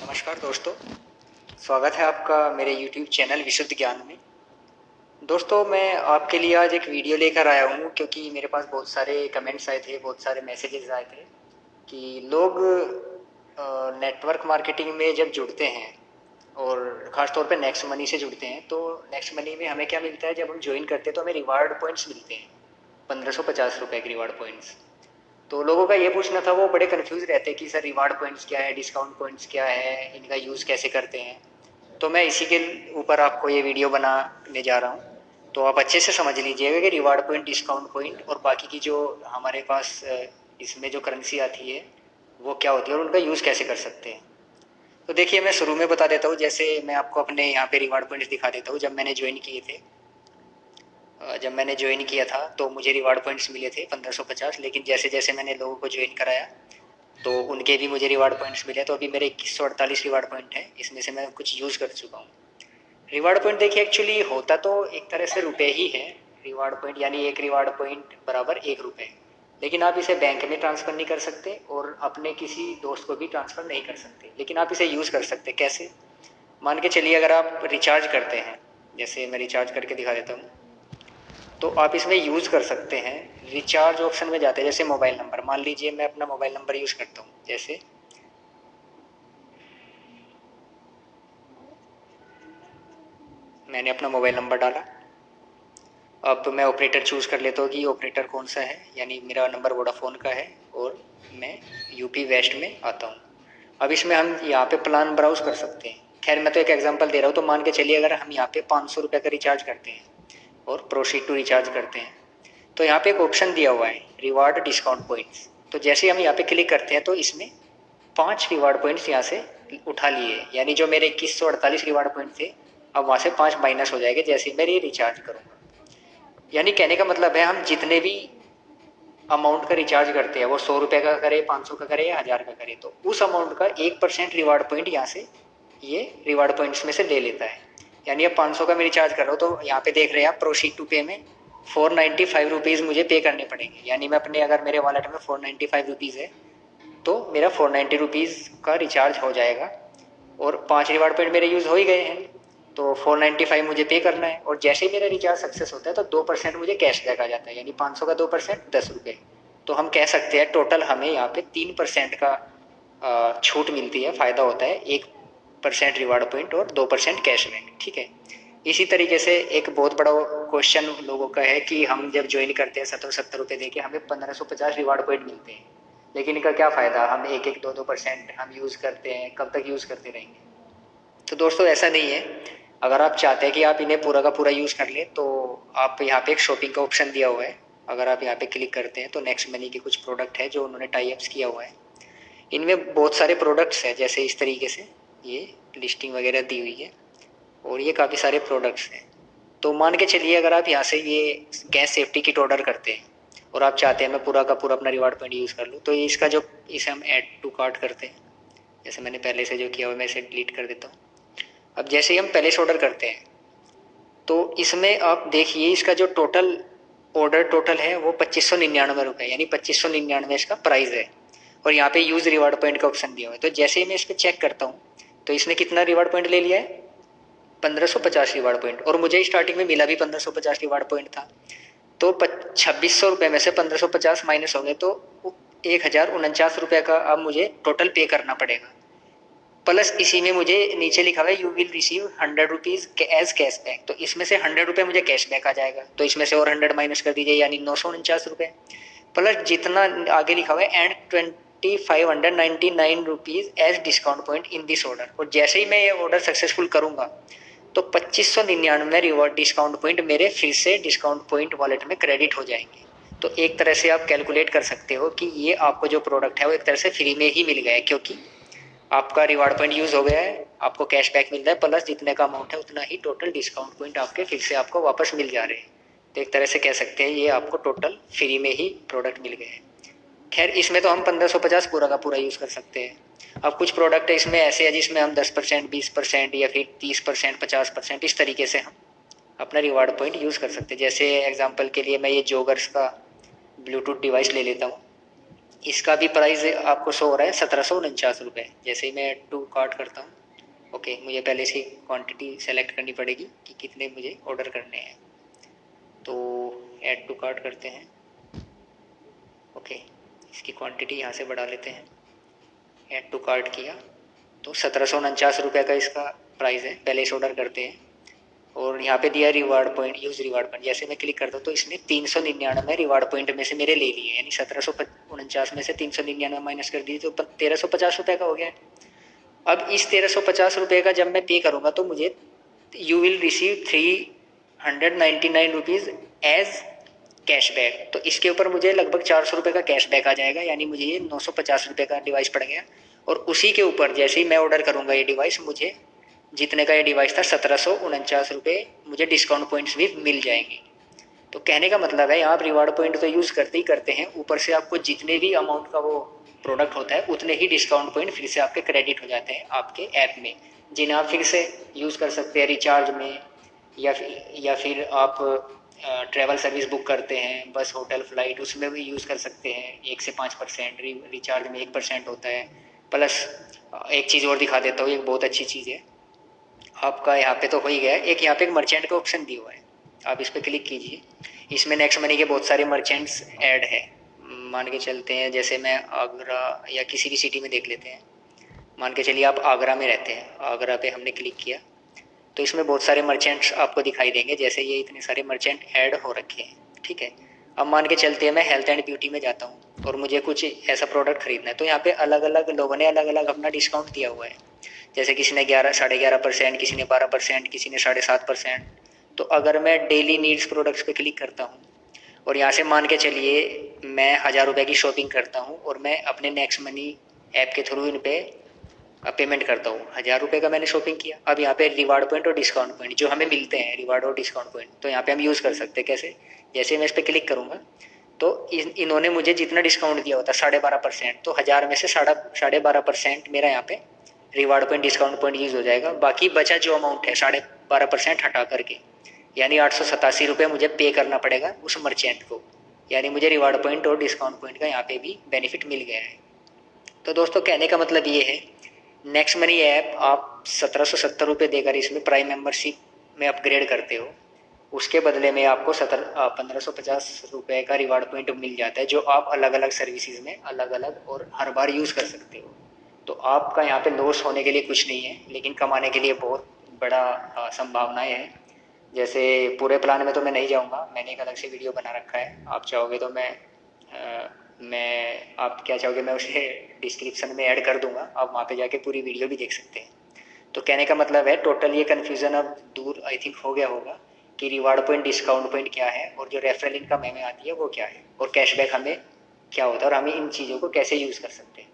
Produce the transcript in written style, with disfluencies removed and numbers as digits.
नमस्कार दोस्तों, स्वागत है आपका मेरे YouTube चैनल विशुद्ध ज्ञान में। दोस्तों, मैं आपके लिए आज एक वीडियो लेकर आया हूँ क्योंकि मेरे पास बहुत सारे कमेंट्स आए थे, बहुत सारे मैसेजेस आए थे कि लोग नेटवर्क मार्केटिंग में जब जुड़ते हैं और ख़ास तौर पे नेक्स्ट मनी से जुड़ते हैं, तो नेक्स्ट मनी में हमें क्या मिलता है, जब हम ज्वाइन करते हैं तो हमें रिवार्ड पॉइंट्स मिलते हैं, 1550 रुपये के रिवार्ड पॉइंट्स। तो लोगों का ये पूछना था, वो बड़े कंफ्यूज रहते हैं कि सर रिवार्ड पॉइंट्स क्या है, डिस्काउंट पॉइंट्स क्या है, इनका यूज़ कैसे करते हैं। तो मैं इसी के ऊपर आपको ये वीडियो बनाने जा रहा हूँ। तो आप अच्छे से समझ लीजिएगा कि रिवार्ड पॉइंट, डिस्काउंट पॉइंट और बाकी की जो हमारे पास इसमें जो करेंसी आती है वो क्या होती है और उनका यूज़ कैसे कर सकते हैं। तो देखिए, मैं शुरू में बता देता हूँ। जैसे मैं आपको अपने यहाँ पे रिवार्ड पॉइंट्स दिखा देता हूँ। जब मैंने ज्वाइन किए थे, जब मैंने ज्वाइन किया था तो मुझे रिवार्ड पॉइंट्स मिले थे 1550। लेकिन जैसे जैसे मैंने लोगों को ज्वाइन कराया तो उनके भी मुझे रिवार्ड पॉइंट्स मिले। तो अभी मेरे 2148 रिवार्ड पॉइंट हैं, इसमें से मैं कुछ यूज़ कर चुका हूँ। रिवार्ड पॉइंट देखिए, एक्चुअली होता तो एक तरह से रुपए ही है। रिवार्ड पॉइंट यानी एक रिवार्ड पॉइंट बराबर 1 रुपये। लेकिन आप इसे बैंक में ट्रांसफ़र नहीं कर सकते और अपने किसी दोस्त को भी ट्रांसफ़र नहीं कर सकते, लेकिन आप इसे यूज़ कर सकते। कैसे? मान के चलिए, अगर आप रिचार्ज करते हैं, जैसे मैं रिचार्ज करके दिखा देता हूँ, तो आप इसमें यूज़ कर सकते हैं। रिचार्ज ऑप्शन में जाते हैं, जैसे मोबाइल नंबर, मान लीजिए मैं अपना मोबाइल नंबर यूज़ करता हूँ। जैसे मैंने अपना मोबाइल नंबर डाला। अब मैं ऑपरेटर चूज़ कर लेता हूँ कि ऑपरेटर कौन सा है, यानी मेरा नंबर वोडाफोन का है और मैं यूपी वेस्ट में आता हूँ। अब इसमें हम यहाँ पे प्लान ब्राउज़ कर सकते हैं। खैर, मैं तो एक एग्जांपल दे रहा हूँ। तो मान के चलिए, अगर हम यहाँ पे 500 रुपये का रिचार्ज करते हैं और प्रोसीड टू रिचार्ज करते हैं, तो यहाँ पे एक ऑप्शन दिया हुआ है रिवार्ड डिस्काउंट पॉइंट्स। तो जैसे हम यहाँ पे क्लिक करते हैं तो इसमें 5 रिवार्ड पॉइंट्स यहाँ से उठा लिए, यानी जो मेरे 2148 रिवार्ड पॉइंट थे, अब वहाँ से 5 माइनस हो जाएंगे जैसे ही मैं ये रिचार्ज करूँगा। यानी कहने का मतलब है, हम जितने भी अमाउंट का रिचार्ज करते हैं, वो 100 रुपये का करे, 500 का करे या 1000 का करे, तो उस अमाउंट का 1% रिवार्ड पॉइंट यहाँ से ये रिवार्ड पॉइंट्स में से ले लेता है। यानी अब 500 का मैं रिचार्ज कर रहा हूँ तो यहाँ पे देख रहे हैं आप, प्रोसीड टू पे में 495 रुपीज़ मुझे पे करने पड़ेंगे। यानी मैं अपने, अगर मेरे वॉलेट में 495 रुपीज़ है तो मेरा 490 रुपीज़ का रिचार्ज हो जाएगा और 5 रिवार्ड पॉइंट मेरे यूज़ हो ही गए हैं। तो 495 मुझे पे करना है और जैसे ही मेरा रिचार्ज सक्सेस होता है तो 2% मुझे कैशबैक आ जाता है, यानी 500 का 2% 10 रुपये। तो हम कह सकते हैं टोटल हमें यहाँ पे 3% का छूट मिलती है, फ़ायदा होता है। 1% रिवार्ड पॉइंट और 2% कैशबैक। ठीक है। इसी तरीके से एक बहुत बड़ा क्वेश्चन लोगों का है कि हम जब ज्वाइन करते हैं 70-70 रुपये दे के, हमें 1550 रिवार्ड पॉइंट मिलते हैं, लेकिन इनका क्या फ़ायदा? हम 1-1, 2-2% हम यूज़ करते हैं, कब तक यूज़ करते रहेंगे? तो दोस्तों, ऐसा नहीं है। अगर आप चाहते हैं कि आप इन्हें पूरा का पूरा यूज़ कर लें, तो आप यहाँ पे एक शॉपिंग का ऑप्शन दिया हुआ है। अगर आप यहाँ पे क्लिक करते हैं तो नेक्स्ट मनी के कुछ प्रोडक्ट है जो उन्होंने टाई अप्स किया हुआ है। इनमें बहुत सारे प्रोडक्ट्स हैं, जैसे इस तरीके से ये लिस्टिंग वगैरह दी हुई है और ये काफ़ी सारे प्रोडक्ट्स हैं। तो मान के चलिए, अगर आप यहाँ से ये गैस सेफ्टी किट ऑर्डर करते हैं और आप चाहते हैं मैं पूरा का पूरा अपना रिवार्ड पॉइंट यूज़ कर लूँ, तो ये इसका जो, इसे हम ऐड टू कार्ट करते हैं। जैसे मैंने पहले से जो किया हुआ, मैं इसे डिलीट कर देता हूँ। अब जैसे ही हम पहले से ऑर्डर करते हैं तो इसमें आप देखिए, इसका जो टोटल ऑर्डर टोटल है वो 2599 रुपये, यानी 2599 इसका प्राइस है। और यहाँ पे यूज़ रिवार्ड पॉइंट का ऑप्शन दिया हुआ है। तो जैसे ही मैं इस पर चेक करता हूँ तो इसने कितना रिवार्ड पॉइंट ले लिया है? 1550 रिवार्ड पॉइंट। और मुझे स्टार्टिंग में मिला भी 1550 रिवार्ड पॉइंट था। तो 2600 रुपये में से 1550 माइनस हो गए तो 1049 रुपये का अब मुझे टोटल पे करना पड़ेगा। प्लस इसी में मुझे नीचे लिखा हुआ है you will receive 100 rupees as cashback. तो इसमें से 100 रुपये मुझे कैशबैक आ जाएगा, तो इसमें से और 100 माइनस कर दीजिए, यानी 949 रुपये। प्लस जितना आगे लिखा हुआ है and 2599 rupees as discount point in this order. और जैसे ही मैं ये ऑर्डर सक्सेसफुल करूँगा तो 2599 रिवॉर्ड डिस्काउंट पॉइंट मेरे फिर से डिस्काउंट पॉइंट वॉलेट में क्रेडिट हो जाएंगे। तो एक तरह से आप कैलकुलेट कर सकते हो कि ये आपको जो प्रोडक्ट है वो एक तरह से फ्री में ही मिल गया है, क्योंकि आपका रिवार्ड पॉइंट यूज़ हो गया है, आपको कैशबैक मिल रहा है, प्लस जितने का अमाउंट है उतना ही टोटल डिस्काउंट पॉइंट आपके फिर से आपको वापस मिल जा रहे हैं। तो एक तरह से कह सकते हैं ये आपको टोटल फ्री में ही प्रोडक्ट मिल गए हैं। खैर, इसमें तो हम 1550 पूरा का पूरा यूज़ कर सकते हैं। अब कुछ प्रोडक्ट है इसमें ऐसे है जिसमें हम 10%, 20% या फिर 30%, 50%, इस तरीके से हम अपना रिवार्ड पॉइंट यूज़ कर सकते हैं। जैसे एग्जांपल के लिए मैं ये जॉगर्स का ब्लूटूथ डिवाइस ले लेता हूँ। इसका भी प्राइस आपको शो हो रहा है 1749 रुपये। जैसे ही मैं ऐड टू कार्ट करता हूँ, ओके, मुझे पहले से क्वांटिटी सेलेक्ट करनी पड़ेगी कि कितने मुझे ऑर्डर करने हैं। तो ऐड टू कार्ट करते हैं, ओके, इसकी क्वांटिटी यहाँ से बढ़ा लेते हैं। ऐड टू कार्ट किया तो 1749 रुपये का इसका प्राइस है। पहले इस ऑर्डर करते हैं और यहाँ पे दिया reward point, use reward point. जैसे मैं क्लिक करता हूँ तो इसने 399 रिवार्ड पॉइंट में से मेरे ले लिए, यानी 1749 में से 399 माइनस कर दिए तो 1350 रुपये का हो गया। अब इस 1350 रुपये का जब मैं पे करूँगा तो मुझे you will receive 399 rupees as cashback. तो इसके ऊपर मुझे लगभग 400 रुपये का कैशबैक आ जाएगा, यानी मुझे ये 950 रुपये का डिवाइस पड़ गया। और उसी के ऊपर जैसे ही मैं ऑर्डर करूँगा ये डिवाइस, मुझे जितने का ये डिवाइस था 1749 रुपये, मुझे डिस्काउंट पॉइंट्स भी मिल जाएंगे। तो कहने का मतलब है आप रिवार्ड पॉइंट तो यूज़ करते ही करते हैं, ऊपर से आपको जितने भी अमाउंट का वो प्रोडक्ट होता है उतने ही डिस्काउंट पॉइंट फिर से आपके क्रेडिट हो जाते हैं आपके ऐप में, जिन्हें आप फिर से यूज़ कर सकते हैं रिचार्ज में, या फिर आप ट्रैवल सर्विस बुक करते हैं, बस, होटल, फ्लाइट, उसमें भी यूज़ कर सकते हैं। 1 से 5% रिचार्ज में 1% होता है। प्लस एक चीज़ और दिखा देता हूँ, एक बहुत अच्छी चीज़ है आपका, यहाँ पे तो हो ही गया, एक यहाँ पे एक मर्चेंट का ऑप्शन दिया हुआ है, आप इस पर क्लिक कीजिए। इसमें नेक्स्ट मनी के बहुत सारे मर्चेंट्स ऐड है। मान के चलते हैं जैसे मैं आगरा या किसी भी सिटी में देख लेते हैं। मान के चलिए आप आगरा में रहते हैं, आगरा पे हमने क्लिक किया तो इसमें बहुत सारे मर्चेंट्स आपको दिखाई देंगे। जैसे ये इतने सारे मर्चेंट ऐड हो रखे हैं, ठीक है। अब मान के चलते हैं मैं हेल्थ एंड ब्यूटी में जाता हूँ और मुझे कुछ ऐसा प्रोडक्ट खरीदना है, तो यहाँ पे अलग अलग लोगों ने अलग अलग अपना डिस्काउंट दिया हुआ है। जैसे किसी ने 11, 11.5%, किसी ने 12%, किसी ने 7.5%। तो अगर मैं डेली नीड्स प्रोडक्ट्स पे क्लिक करता हूँ और यहाँ से मान के चलिए मैं 1000 रुपये की शॉपिंग करता हूँ और मैं अपने नेक्स्ट मनी ऐप के थ्रू इन पे पेमेंट करता हूँ, 1000 रुपये का मैंने शॉपिंग किया। अब यहाँ पे रिवार्ड पॉइंट और डिस्काउंट पॉइंट जो हमें मिलते हैं, रिवार्ड और डिस्काउंट पॉइंट, तो यहाँ पे हम यूज़ कर सकते हैं। कैसे? जैसे मैं इस पर क्लिक करूँगा तो इन्होंने मुझे जितना डिस्काउंट दिया होता है 12.5%, तो 1000 में से 12.5% मेरा यहाँ पे reward point discount point use हो जाएगा। बाकी बचा जो अमाउंट है 12.5% हटा करके, यानी 887 रुपये मुझे पे करना पड़ेगा उस मर्चेंट को, यानी मुझे रिवार्ड पॉइंट और डिस्काउंट पॉइंट का यहाँ पे भी बेनिफिट मिल गया है। तो दोस्तों कहने का मतलब ये है, नेक्स्ट मनी ऐप आप 1770 रुपये देकर इसमें प्राइम मेंबरशिप में अपग्रेड करते हो, उसके बदले में आपको 1550 रुपये का रिवार्ड पॉइंट मिल जाता है, जो आप अलग अलग सर्विसेज में अलग अलग और हर बार यूज़ कर सकते हो। तो आपका यहाँ पे लॉस होने के लिए कुछ नहीं है, लेकिन कमाने के लिए बहुत बड़ा संभावनाएं हैं। जैसे पूरे प्लान में तो मैं नहीं जाऊँगा, मैंने एक अलग से वीडियो बना रखा है, आप चाहोगे तो आप क्या चाहोगे मैं उसे डिस्क्रिप्शन में ऐड कर दूंगा, आप वहाँ पे जाके पूरी वीडियो भी देख सकते हैं। तो कहने का मतलब है टोटल ये कन्फ्यूज़न अब दूर आई थिंक हो गया होगा कि रिवार्ड पॉइंट डिस्काउंट पॉइंट क्या है और जो रेफरल इनकम हमें आती है वो क्या है और कैशबैक हमें क्या होता है और हमें इन चीज़ों को कैसे यूज़ कर सकते हैं।